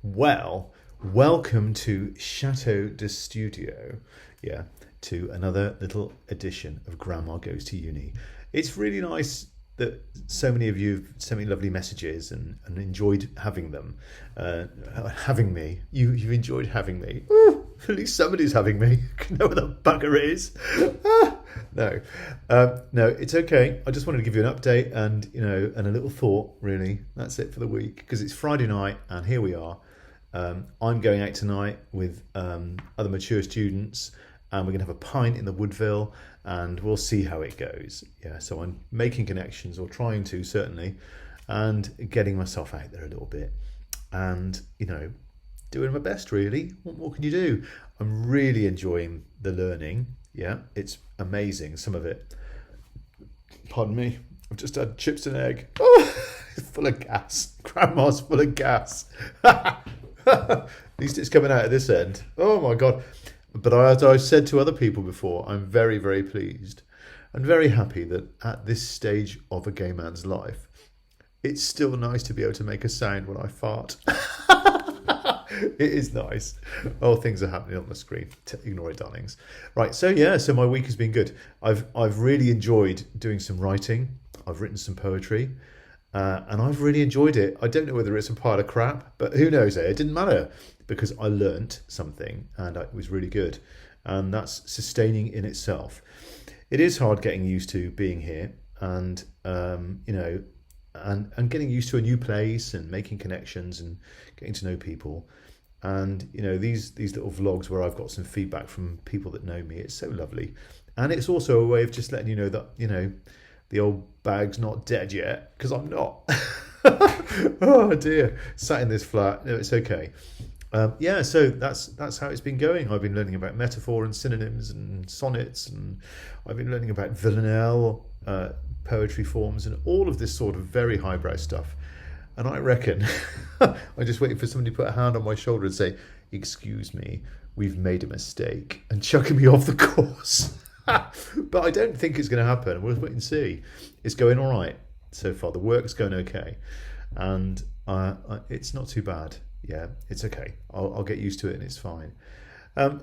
Well, welcome to Chateau de Studio. Yeah, to another little edition of Grandma Goes to Uni. It's really nice that so many of you have sent me lovely messages and enjoyed having them. Having me. You've enjoyed having me. Ooh, at least somebody's having me. I know what the bugger is. No, no, it's okay. I just wanted to give you an update and a little thought. Really, that's it for the week because it's Friday night and here we are. I'm going out tonight with other mature students, and we're going to have a pint in the Woodville, and we'll see how it goes. Yeah, so I'm making connections, or trying to certainly, and getting myself out there a little bit, and doing my best. Really, what more can you do? I'm really enjoying the learning. Yeah, it's amazing. Some of it. Pardon me. I've just had chips and egg. Oh, it's full of gas. Grandma's full of gas. At least it's coming out of this end. Oh my God. But as I've said to other people before, I'm very, very pleased and very happy that at this stage of a gay man's life, it's still nice to be able to make a sound when I fart. It is nice. Oh, things are happening on the screen. Ignore it, darlings. Right, so my week has been good. I've really enjoyed doing some writing. I've written some poetry. And I've really enjoyed it. I don't know whether it's a pile of crap, but who knows? It didn't matter because I learnt something and it was really good. And that's sustaining in itself. It is hard getting used to being here and, and getting used to a new place and making connections and getting to know people. And, these little vlogs where I've got some feedback from people that know me, it's so lovely. And it's also a way of just letting you know that, the old bag's not dead yet, because I'm not. Oh dear, sat in this flat. No, it's okay. So that's how it's been going. I've been learning about metaphor and synonyms and sonnets, and I've been learning about villanelle poetry forms and all of this sort of very highbrow stuff. And I reckon I'm just waiting for somebody to put a hand on my shoulder and say, "Excuse me, we've made a mistake," and chucking me off the course. But I don't think it's going to happen. We'll wait and see. It's going all right so far. The work's going okay, and it's not too bad. Yeah, it's okay. I'll get used to it, and it's fine.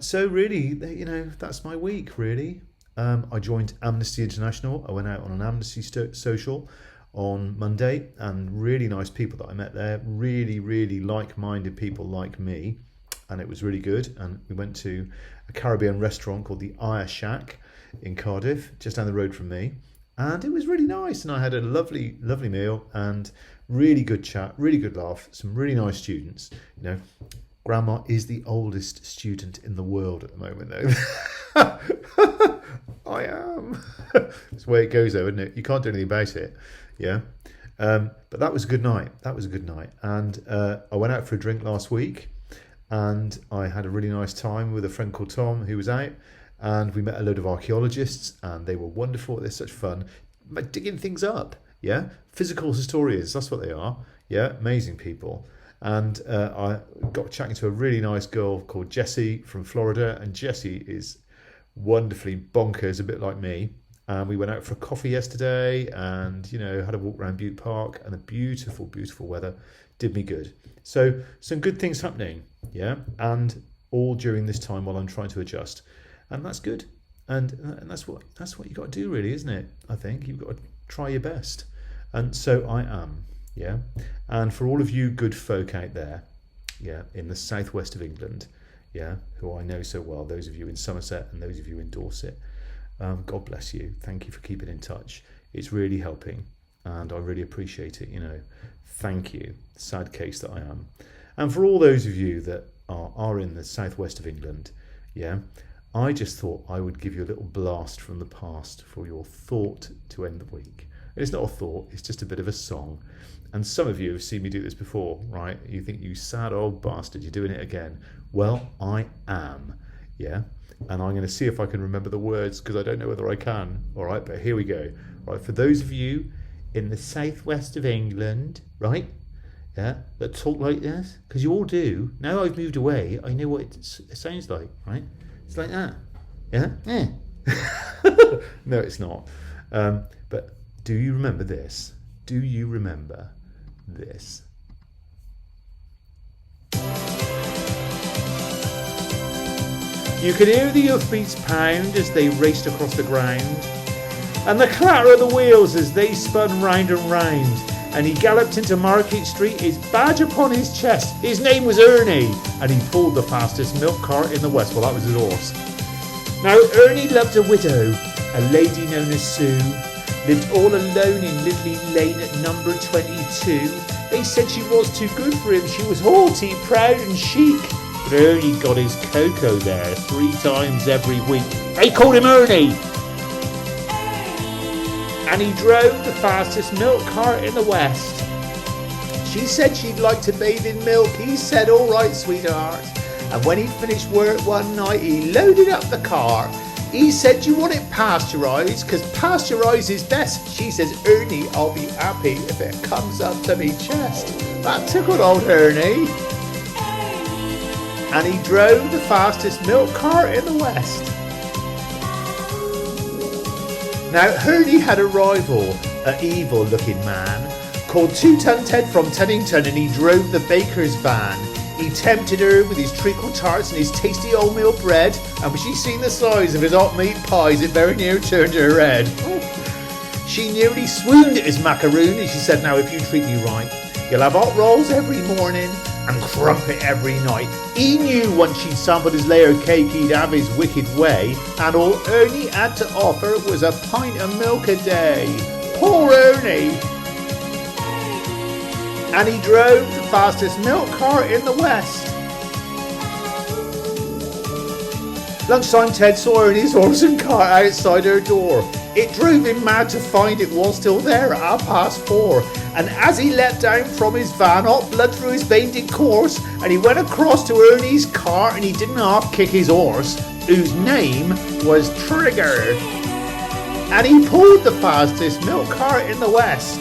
So really, that's my week. Really, I joined Amnesty International. I went out on an Amnesty social on Monday, and really nice people that I met there. Really, really like-minded people like me, and it was really good. And we went to a Caribbean restaurant called the Aya Shack in Cardiff, just down the road from me, and it was really nice, and I had a lovely meal and really good chat, really good laugh, some really nice students. Grandma is the oldest student in the world at the moment though. I am. It's the way it goes though, isn't it? You can't do anything about it. Yeah, but that was a good night. And I went out for a drink last week, and I had a really nice time with a friend called Tom who was out. And we met a load of archaeologists, and they were wonderful. They're such fun, digging things up. Yeah, physical historians. That's what they are. Yeah, amazing people. And I got chatting to a really nice girl called Jessie from Florida, and Jessie is wonderfully bonkers, a bit like me. And we went out for a coffee yesterday, and had a walk around Butte Park, and the beautiful, beautiful weather did me good. So some good things happening. Yeah, and all during this time while I'm trying to adjust. And that's good, and that's what you got to do, really, isn't it? I think you've got to try your best, and so I am, yeah. And for all of you good folk out there, yeah, in the southwest of England, yeah, who I know so well, those of you in Somerset and those of you in Dorset, God bless you. Thank you for keeping in touch. It's really helping, and I really appreciate it. Thank you. Sad case that I am, and for all those of you that are in the southwest of England, yeah. I just thought I would give you a little blast from the past for your thought to end the week. It's not a thought, it's just a bit of a song. And some of you have seen me do this before, right? You think, you sad old bastard, you're doing it again. Well, I am, yeah? And I'm going to see if I can remember the words, because I don't know whether I can. All right, but here we go. Right, for those of you in the southwest of England, right? Yeah, that talk like this, because you all do. Now I've moved away, I know what it sounds like, right? It's like that. Yeah? Yeah. No, it's not. But do you remember this? Do you remember this? You could hear the hoofbeats pound as they raced across the ground, and the clatter of the wheels as they spun round and round. And he galloped into Margate Street, his badge upon his chest. His name was Ernie, and he pulled the fastest milk cart in the West. Well, that was his horse. Now, Ernie loved a widow, a lady known as Sue. Lived all alone in Lidley Lane at number 22. They said she was too good for him. She was haughty, proud and chic. But Ernie got his cocoa there 3 times every week. They called him Ernie. And he drove the fastest milk cart in the West. She said she'd like to bathe in milk. He said, all right, sweetheart. And when he finished work one night, he loaded up the car. He said, do you want it pasteurised? Because pasteurised is best. She says, Ernie, I'll be happy if it comes up to me chest. That tickled old Ernie. And he drove the fastest milk cart in the West. Now, Ernie had a rival, an evil-looking man, called Two-Ton Ted from Teddington, and he drove the baker's van. He tempted her with his treacle tarts and his tasty oatmeal bread, and when she seen the size of his hot meat pies, it very near turned her head. She nearly swooned at his macaroon, and she said, now, if you treat me right, you'll have hot rolls every morning and crumpet every night. He knew once she'd sampled his layer cake, he'd have his wicked way, and all Ernie had to offer was a pint of milk a day. Poor Ernie! And he drove the fastest milk cart in the West. Lunchtime, Ted saw Ernie's horse and cart outside her door. It drove him mad to find it was still there at 4:30. And as he leapt down from his van, hot blood through his veins did course, and he went across to Ernie's cart, and he didn't half kick his horse, whose name was Trigger. And he pulled the fastest milk cart in the West.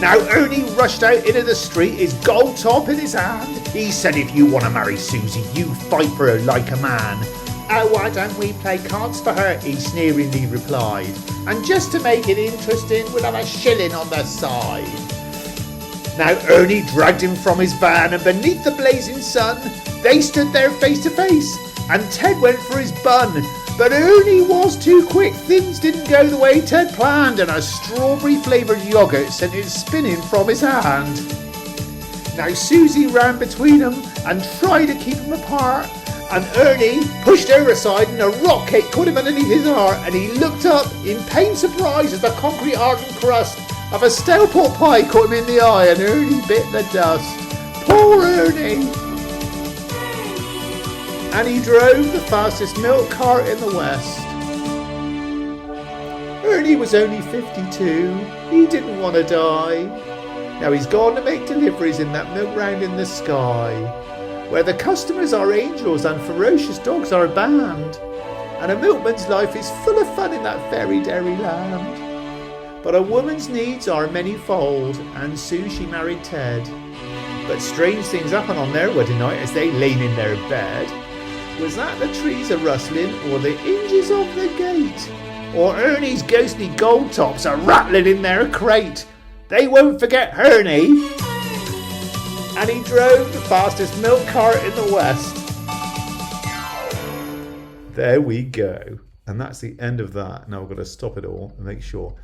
Now Ernie rushed out into the street, his gold top in his hand. He said, if you want to marry Susie, you fight for her like a man. Oh, why don't we play cards for her? He sneeringly replied. And just to make it interesting, we'll have a shilling on the side. Now Ernie dragged him from his van, and beneath the blazing sun, they stood there face to face, and Ted went for his bun. But Ernie was too quick. Things didn't go the way Ted planned, and a strawberry flavoured yoghurt sent it spinning from his hand. Now Susie ran between them and tried to keep them apart, and Ernie pushed her aside, and a rock cake caught him underneath his heart, and he looked up in pained surprise as the concrete hardened crust of a stale pot pie caught him in the eye, and Ernie bit the dust. Poor Ernie! And he drove the fastest milk cart in the West. Ernie was only 52. He didn't want to die. Now he's gone to make deliveries in that milk round in the sky, where the customers are angels and ferocious dogs are banned, and a milkman's life is full of fun in that fairy dairy land. But a woman's needs are manyfold, and soon she married Ted. But strange things happen on their wedding night as they lay in their bed. Was that the trees a-rustling, or the hinges of the gate? Or Ernie's ghostly gold tops are rattling in their crate? They won't forget Ernie! And he drove the fastest milk cart in the West. There we go. And that's the end of that. Now I've got to stop it all and make sure.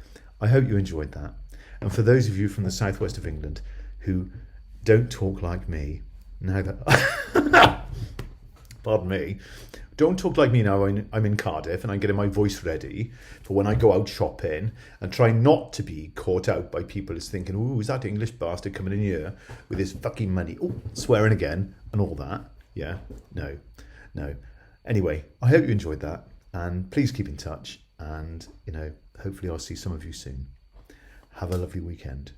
I hope you enjoyed that. And for those of you from the southwest of England who don't talk like me, now that... Pardon me. Don't talk like me now. I'm in Cardiff and I'm getting my voice ready for when I go out shopping, and try not to be caught out by people who's thinking, ooh, is that English bastard coming in here with his fucking money? Oh, swearing again and all that. Yeah, no. Anyway, I hope you enjoyed that, and please keep in touch, and, hopefully I'll see some of you soon. Have a lovely weekend.